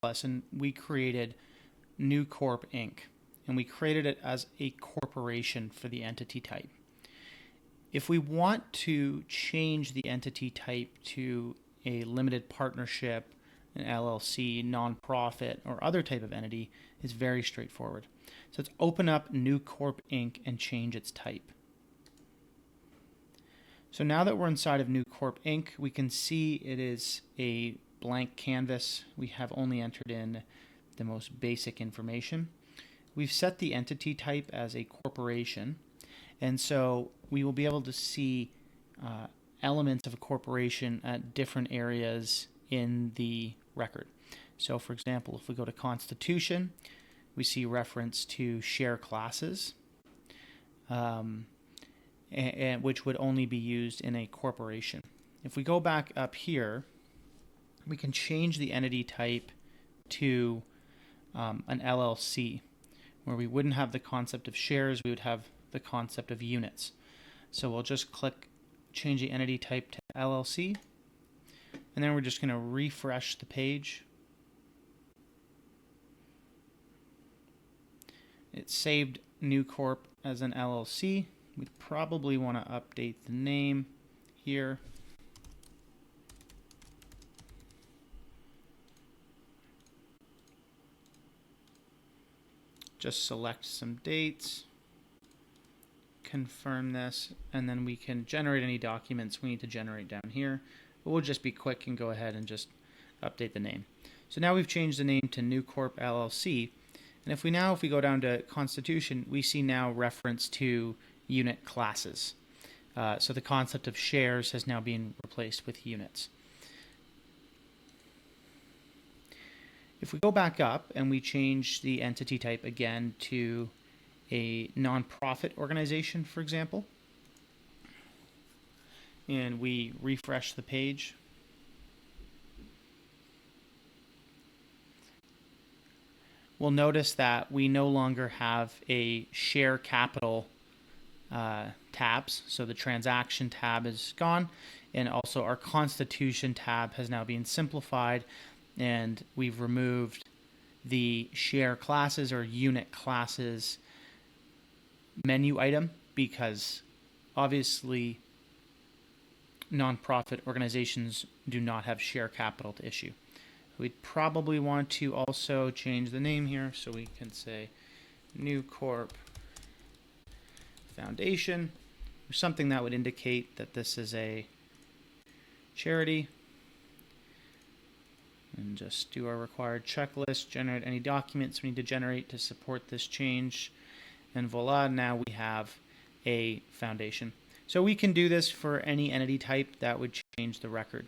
lesson, we created New Corp Inc. and we created it as a corporation for the entity type. If we want to change the entity type to a limited partnership, an LLC, nonprofit, or other type of entity, it's very straightforward. So let's open up New Corp Inc. and change its type. So now that we're inside of New Corp Inc., we can see it is a blank canvas. We have only entered in the most basic information. We've set the entity type as a corporation, and so we will be able to see elements of a corporation at different areas in the record. So for example, if we go to Constitution, we see reference to share classes, and which would only be used in a corporation. If we go back up here, we can change the entity type to an LLC, where we wouldn't have the concept of shares, we would have the concept of units. So we'll just click change the entity type to LLC, and then we're just going to refresh the page. It saved New Corp as an LLC. We probably want to update the name here. Just select some dates, confirm this, and then we can generate any documents we need to generate down here. But we'll just be quick and go ahead and just update the name. So now we've changed the name to New Corp LLC. And if we go down to Constitution, we see now reference to unit classes. So the concept of shares has now been replaced with units. If we go back up and we change the entity type again to a nonprofit organization, for example, and we refresh the page, we'll notice that we no longer have a share capital tabs. So the transaction tab is gone, and also our Constitution tab has now been simplified, and we've removed the share classes or unit classes menu item, because obviously nonprofit organizations do not have share capital to issue. We'd probably want to also change the name here, so we can say New Corp Foundation, or something that would indicate that this is a charity. And just do our required checklist, generate any documents we need to generate to support this change, and voila, now we have a foundation. So we can do this for any entity type that would change the record.